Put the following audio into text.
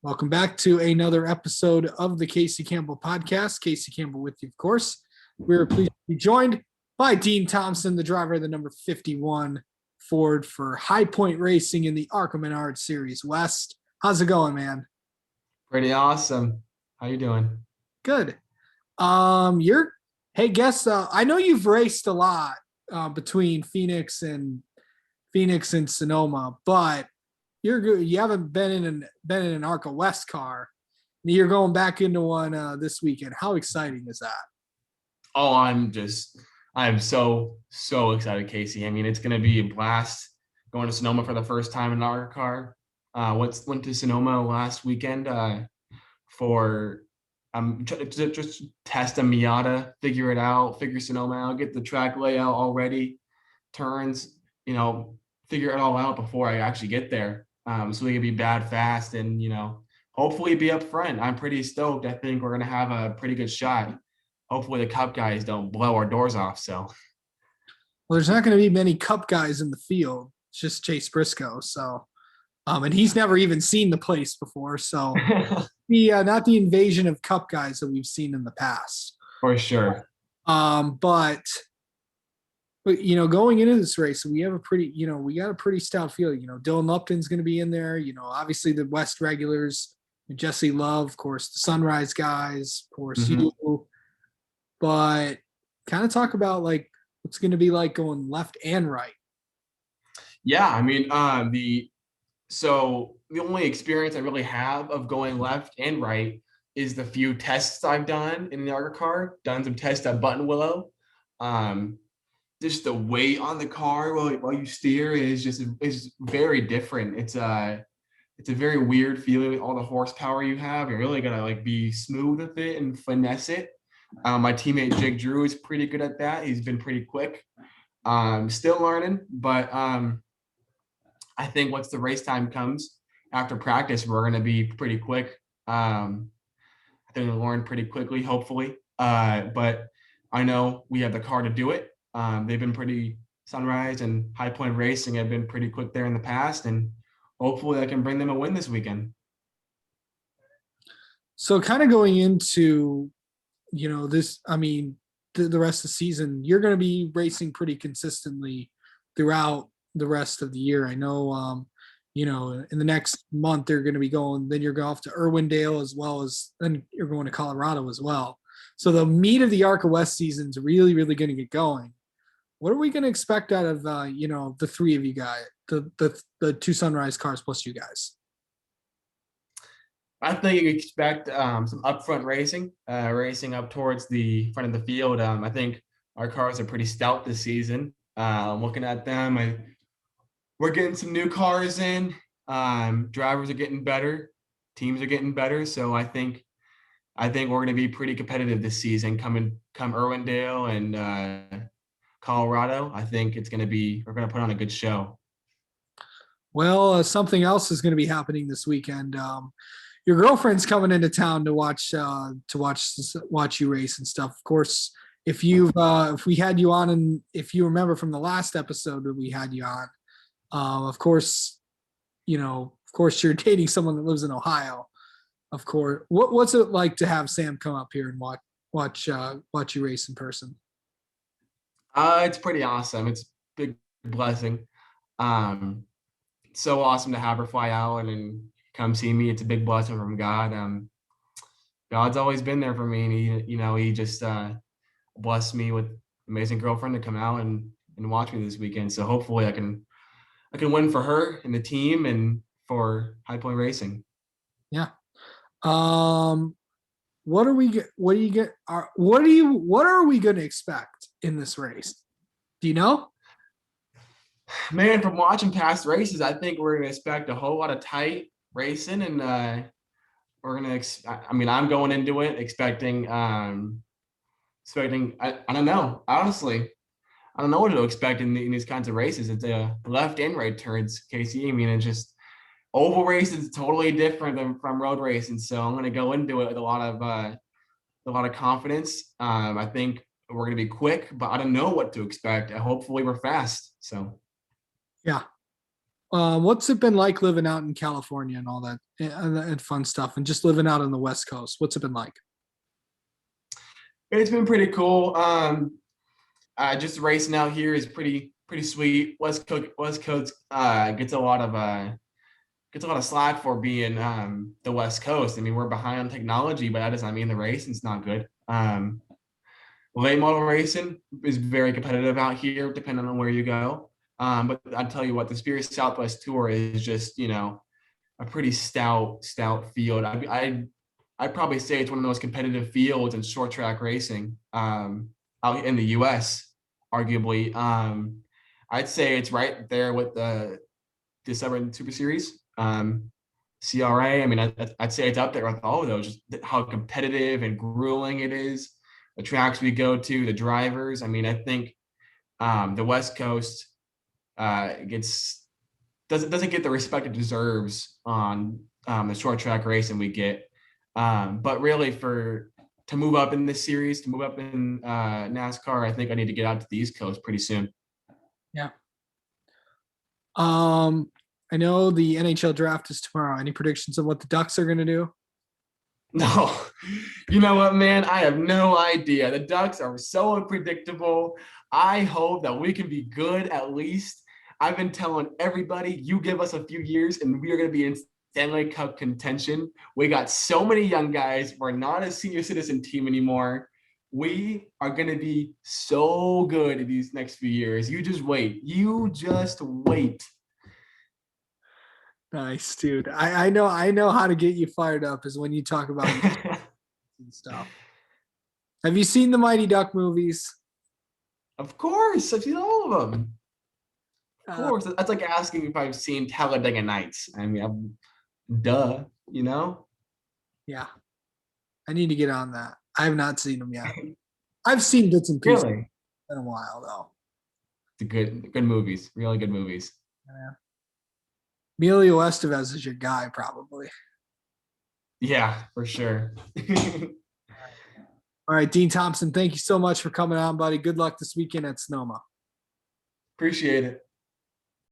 Welcome back to another episode of the Casey Campbell podcast. Casey Campbell with you, of course. We're pleased to be joined by Dean Thompson, the driver of the number 51 Ford for High Point Racing in the ARCA Menard Series West. How's it going, man? Pretty awesome. How you doing? Good. I know you've raced a lot between Phoenix and Sonoma, but you're good. You haven't been in an ARCA West car. You're going back into one this weekend. How exciting is that? Oh, I'm so excited, Casey. I mean, it's gonna be a blast going to Sonoma for the first time in our car. Went to Sonoma last weekend for just test a Miata, figure it out, figure Sonoma out, get the track layout all ready, turns, figure it all out before I actually get there. So we can be bad fast and hopefully be up front. I'm pretty stoked. I think we're gonna have a pretty good shot. Hopefully the Cup guys don't blow our doors off. So, well, there's not going to be many Cup guys in the field. It's just Chase Briscoe. So, and he's never even seen the place before. So, not the invasion of Cup guys that we've seen in the past. For sure. But going into this race, we have we got a pretty stout field. Dylan Lupton's going to be in there. Obviously the West regulars, Jesse Love, of course, the Sunrise guys, of course, you. But kind of talk about what's going to be like going left and right. Yeah, I mean, the only experience I really have of going left and right is the few tests I've done in the ARCA car. Done some tests at Button Willow. Just the weight on the car while you steer is very different. It's a very weird feeling with all the horsepower you have. You're really gonna be smooth with it and finesse it. My teammate Jake Drew is pretty good at that. He's been pretty quick. Still learning, but I think once the race time comes after practice, we're gonna be pretty quick. I think we'll learn pretty quickly, hopefully. But I know we have the car to do it. They've been pretty Sunrise and High Point Racing have been pretty quick there in the past, and hopefully I can bring them a win this weekend. So kind of going into the rest of the season, you're going to be racing pretty consistently throughout the rest of the year. I know, in the next month, they're going to be going, then you're going off to Irwindale as well as then you're going to Colorado as well. So the meat of the ARCA West season is really, really going to get going. What are we going to expect out of, the three of you guys, the two Sunrise cars plus you guys? I think you expect some upfront racing up towards the front of the field. I think our cars are pretty stout this season. Looking at them, we're getting some new cars in. Drivers are getting better. Teams are getting better. So I think we're going to be pretty competitive this season. Come Irwindale and Colorado. I think we're going to put on a good show. Well, something else is going to be happening this weekend. Your girlfriend's coming into town to watch you race and stuff. Of course, if we had you on, and if you remember from the last episode that we had you on, of course, you're dating someone that lives in Ohio. Of course, what's it like to have Sam come up here and watch you race in person? It's pretty awesome. It's a big blessing. So awesome to have her fly out and come see me. It's a big blessing from God. God's always been there for me, and he just blessed me with an amazing girlfriend to come out and watch me this weekend. So hopefully I can win for her and the team and for High Point Racing. Yeah. What are we going to expect in this race? Do you know? Man, from watching past races, I think we're going to expect a whole lot of tight racing, and I'm going into it expecting I don't know, honestly. I don't know what to expect in these kinds of races. It's a left and right turns, Casey. I mean, it's just oval racing is totally different than from road racing. So I'm going to go into it with a lot of confidence. I think we're going to be quick, but I don't know what to expect. Hopefully we're fast. So. Yeah. What's it been like living out in California and all that and fun stuff, and just living out on the West Coast? What's it been like? It's been pretty cool. Just racing out here is pretty sweet. West Coast gets a lot of slack for being the West Coast. I mean, we're behind on technology, but that doesn't mean the racing's not good. Late model racing is very competitive out here, depending on where you go. But I tell you what, the Spirit Southwest Tour is just a pretty stout field. I'd probably say it's one of the most competitive fields in short track racing out in the U.S. Arguably, I'd say it's right there with the Southern Super Series, CRA. I mean, I'd say it's up there with all of those. Just how competitive and grueling it is. The tracks we go to, the drivers. I mean, I think the West Coast gets doesn't get the respect it deserves on the short track racing we get. But really, to move up in this series, to move up in NASCAR, I think I need to get out to the East Coast pretty soon. Yeah. I know the NHL draft is tomorrow. Any predictions of what the Ducks are going to do? No, you know what, man? I have no idea. The Ducks are so unpredictable. I hope that we can be good at least. I've been telling everybody, you give us a few years and we are going to be in Stanley Cup contention. We got so many young guys. We're not a senior citizen team anymore. We are going to be so good in these next few years. You just wait. You just wait. Nice, dude. I know how to get you fired up is when you talk about and stuff. Have you seen the Mighty Duck movies? Of course, I've seen all of them. Of Uh, course, that's like asking if I've seen Talladega Nights. I mean, duh, you know. yeah, I need to get on that. I have not seen them yet. I've seen bits and pieces Really, in a while though. the good movies, really good movies. Yeah. Emilio Estevez is your guy, probably. Yeah, for sure. All right, Dean Thompson, thank you so much for coming on, buddy. Good luck this weekend at Sonoma. Appreciate it.